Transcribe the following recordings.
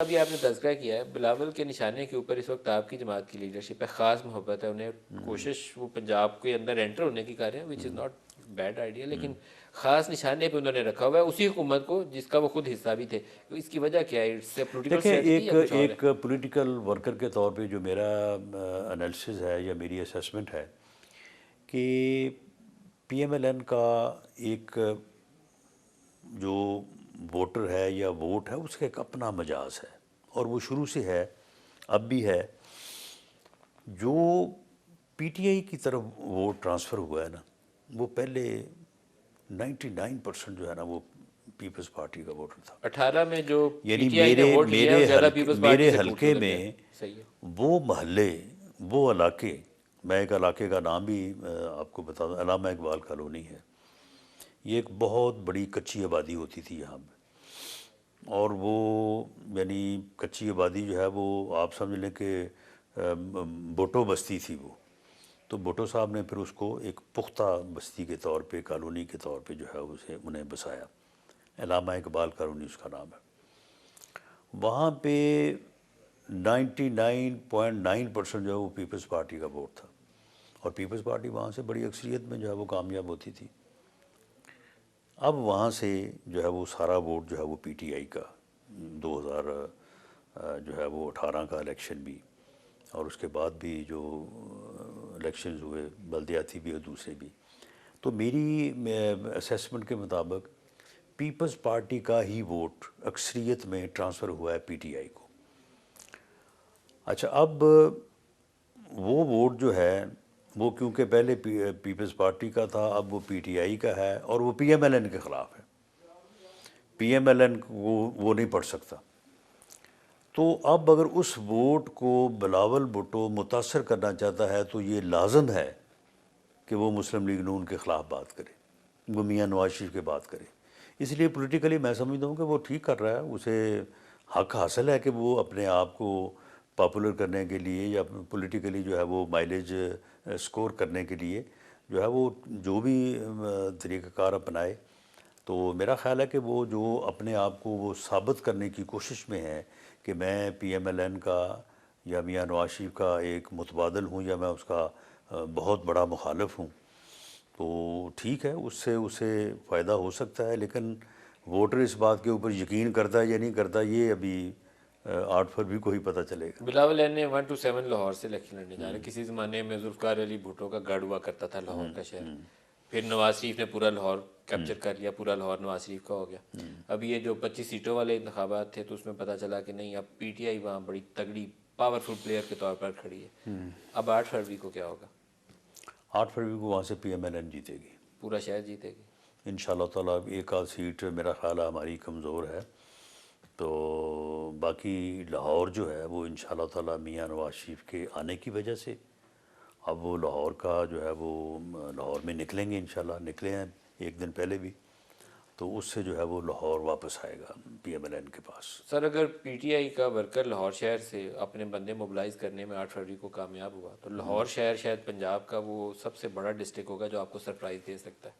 ابھی آپ نے تذکرہ کیا ہے بلاول کے نشانے کے اوپر اس وقت آپ کی جماعت کی لیڈرشپ ہے، خاص محبت ہے انہیں، کوشش وہ پنجاب کے اندر انٹر ہونے کی کر رہے ہیں، وچ از ناٹ بیڈ آئیڈیا، لیکن خاص نشانے پہ انہوں نے رکھا ہوا ہے اسی حکومت کو جس کا وہ خود حصہ بھی تھے. اس کی وجہ کیا ہے؟ اس سے پولیٹیکل دیکھیں، اسٹریٹجی یا کچھ اور ہے؟ ایک پولیٹیکل ورکر کے طور پہ جو میرا انالیسز ہے یا میری اسیسمنٹ ہے کہ پی ایم ایل این کا ایک جو ووٹر ہے یا ووٹ ہے اس کا ایک اپنا مجاز ہے، اور وہ شروع سے ہے، اب بھی ہے. جو پی ٹی آئی کی طرف ووٹ ٹرانسفر ہوا ہے نا، وہ پہلے 99% جو ہے نا وہ پیپلز پارٹی کا ووٹر تھا. 18 میں جو پی یعنی ٹی آئی نے ووٹ لیا ہے وہ زیادہ پیپلز پارٹی میرے سے ٹوٹ کے حلقے ادھر گیا. میں صحیح ہے. وہ محلے، وہ علاقے، میں ایک علاقے کا نام بھی آپ کو بتا دوں، علامہ اقبال کالونی ہے. یہ ایک بہت بڑی کچی آبادی ہوتی تھی یہاں پہ، اور وہ یعنی کچی آبادی جو ہے وہ آپ سمجھ لیں کہ بوٹو بستی تھی وہ. تو بھٹو صاحب نے پھر اس کو ایک پختہ بستی کے طور پہ، کالونی کے طور پہ جو ہے انہیں بسایا. علامہ اقبال کالونی اس کا نام ہے. وہاں پہ 99.9% جو ہے وہ پیپلز پارٹی کا ووٹ تھا، اور پیپلز پارٹی وہاں سے بڑی اکثریت میں جو ہے وہ کامیاب ہوتی تھی. اب وہاں سے جو ہے وہ سارا ووٹ جو ہے وہ پی ٹی آئی کا 2000 جو ہے وہ 18 کا الیکشن بھی، اور اس کے بعد بھی جو الیکشنز ہوئے بلدیاتی بھی اور دوسرے بھی. تو میری اسیسمنٹ کے مطابق پیپلز پارٹی کا ہی ووٹ اکثریت میں ٹرانسفر ہوا ہے پی ٹی آئی کو. اچھا، اب وہ ووٹ جو ہے وہ کیونکہ پہلے پیپلز پارٹی کا تھا، اب وہ پی ٹی آئی کا ہے، اور وہ پی ایم ایل این کے خلاف ہے. پی ایم ایل این کو وہ نہیں پڑھ سکتا. تو اب اگر اس ووٹ کو بلاول بھٹو متاثر کرنا چاہتا ہے تو یہ لازم ہے کہ وہ مسلم لیگ نون کے خلاف بات کرے، وہ میاں نواز شریف کے بات کرے. اس لیے پولیٹیکلی میں سمجھتا ہوں کہ وہ ٹھیک کر رہا ہے، اسے حق حاصل ہے کہ وہ اپنے آپ کو پاپولر کرنے کے لیے یا پولیٹیکلی جو ہے وہ مائلیج سکور کرنے کے لیے جو ہے وہ جو بھی طریقہ کار اپنائے. تو میرا خیال ہے کہ وہ جو اپنے آپ کو وہ ثابت کرنے کی کوشش میں ہے کہ میں پی ایم ایل این کا یا میاں نواز شریف کا ایک متبادل ہوں یا میں اس کا بہت بڑا مخالف ہوں، تو ٹھیک ہے، اس سے اسے فائدہ ہو سکتا ہے. لیکن ووٹر اس بات کے اوپر یقین کرتا ہے یا نہیں کرتا، یہ ابھی 8 فروری کو ہی پتہ چلے گا. بلاول این نے 127 لاہور سے الیکشن لڑنے جا رہے ہیں. کسی زمانے میں ذوالفقار علی بھٹو کا گڑھ ہوا کرتا تھا لاہور کا شہر، پھر نواز شریف نے پورا لاہور کیپچر کر لیا، پورا لاہور نواز شریف کا ہو گیا. اب یہ جو 25 سیٹوں والے انتخابات تھے تو اس میں پتہ چلا کہ نہیں، اب پی ٹی آئی وہاں بڑی تگڑی پاورفل پلیئر کے طور پر کھڑی ہے. اب 8 فروری کو کیا ہوگا؟ 8 فروری کو وہاں سے پی ایم ایل این جیتے گی پورا شہر جیتے گی انشاءاللہ تعالیٰ. ایک آدھ سیٹ میرا خیال ہے ہماری کمزور ہے، تو باقی لاہور جو ہے وہ انشاءاللہ تعالیٰ میاں نواز شریف کے آنے کی وجہ سے، اب وہ لاہور کا جو ہے وہ لاہور میں نکلیں گے، انشاءاللہ نکلے ہیں ایک دن پہلے بھی، تو اس سے جو ہے وہ لاہور واپس آئے گا پی ایم ایل این کے پاس. سر، اگر پی ٹی آئی کا ورکر لاہور شہر سے اپنے بندے موبلائز کرنے میں 8 فروری کو کامیاب ہوا تو لاہور شہر شاید پنجاب کا وہ سب سے بڑا ڈسٹرکٹ ہوگا جو آپ کو سرپرائز دے سکتا ہے.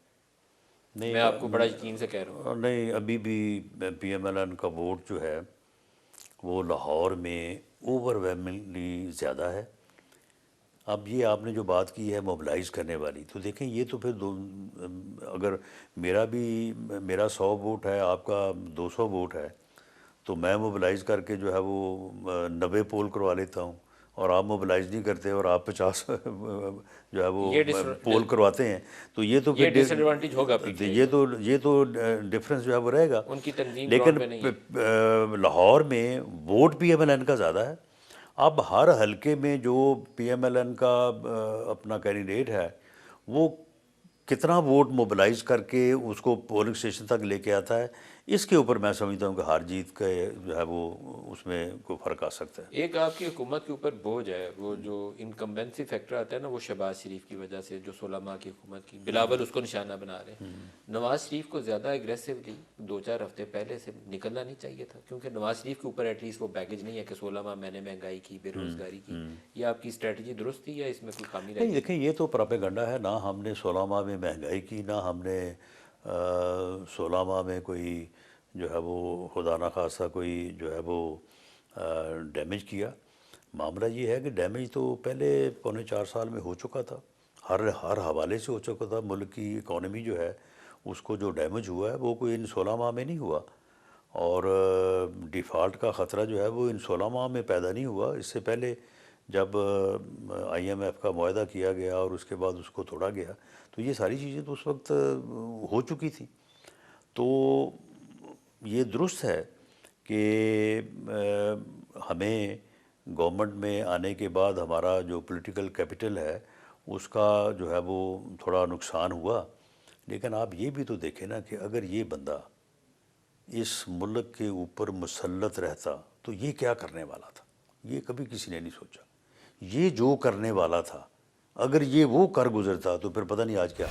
میں آپ کو بڑا یقین سے کہہ رہا ہوں. نہیں، ابھی بھی پی ایم ایل این کا ووٹ جو ہے وہ لاہور میں اوور ویلمنگلی زیادہ ہے. اب یہ آپ نے جو بات کی ہے موبلائز کرنے والی، تو دیکھیں یہ تو پھر اگر میرا 100 ووٹ ہے، آپ کا 200 ووٹ ہے، تو میں موبلائز کر کے جو ہے وہ 90 پول کروا لیتا ہوں، اور آپ موبلائز نہیں کرتے اور آپ 50 جو ہے وہ پول کرواتے ہیں، تو یہ تو یہ پھر ڈس ایڈوانٹیج ہوگا پی ٹی آئی کا. یہ تو ڈفرینس جو ہے وہ رہے گا. ان کی تنظیم لیکن گراؤنڈ پہ نہیں ہے. لاہور میں vote P M L N کا زیادہ ہے. اب ہر حلقے میں جو پی ایم ایل این کا اپنا کینڈیڈیٹ ہے وہ کتنا ووٹ موبلائز کر کے اس کو پولنگ اسٹیشن تک لے کے آتا ہے، اس کے اوپر میں سمجھتا ہوں کہ ہار جیت کا جو ہے وہ اس میں کوئی فرق آ سکتا ہے. ایک آپ کی حکومت کے اوپر بوجھ ہے، وہ جو انکمبینسی فیکٹر آتا ہے نا، وہ شہباز شریف کی وجہ سے، جو 16 ماہ کی حکومت کی بلاول اس کو نشانہ بنا رہے ہیں. نواز شریف کو زیادہ ایگریسولی 2-4 ہفتے پہلے سے نکلنا نہیں چاہیے تھا، کیونکہ نواز شریف کے اوپر ایٹ لیسٹ وہ بیگیج نہیں ہے کہ 16 ماہ میں نے مہنگائی کی، بے روزگاری کی. یہ آپ کی اسٹریٹجی درست تھی یا اس میں کوئی خامی رہ نہیں، گئی؟ دیکھیں یہ تو پراپیگنڈا ہے. نہ ہم نے 16 ماہ میں مہنگائی کی، نہ ہم نے 16 ماہ میں کوئی جو ہے وہ خدا نخواستہ کوئی جو ہے وہ ڈیمیج کیا. معاملہ یہ ہے کہ ڈیمیج تو پہلے 4.25 سال میں ہو چکا تھا, ہر حوالے سے ہو چکا تھا. ملک کی اکانومی جو ہے اس کو جو ڈیمیج ہوا ہے وہ کوئی ان 16 ماہ میں نہیں ہوا, اور ڈیفالٹ کا خطرہ جو ہے وہ ان 16 ماہ میں پیدا نہیں ہوا. اس سے پہلے جب IMF کا معاہدہ کیا گیا اور اس کے بعد اس کو توڑا گیا, تو یہ ساری چیزیں تو اس وقت ہو چکی تھیں. تو یہ درست ہے کہ ہمیں گورنمنٹ میں آنے کے بعد ہمارا جو پولیٹیکل کیپٹل ہے اس کا جو ہے وہ تھوڑا نقصان ہوا, لیکن آپ یہ بھی تو دیکھیں نا کہ اگر یہ بندہ اس ملک کے اوپر مسلط رہتا تو یہ کیا کرنے والا تھا, یہ کبھی کسی نے نہیں سوچا. یہ جو کرنے والا تھا اگر یہ وہ کر گزرتا تو پھر پتہ نہیں آج کیا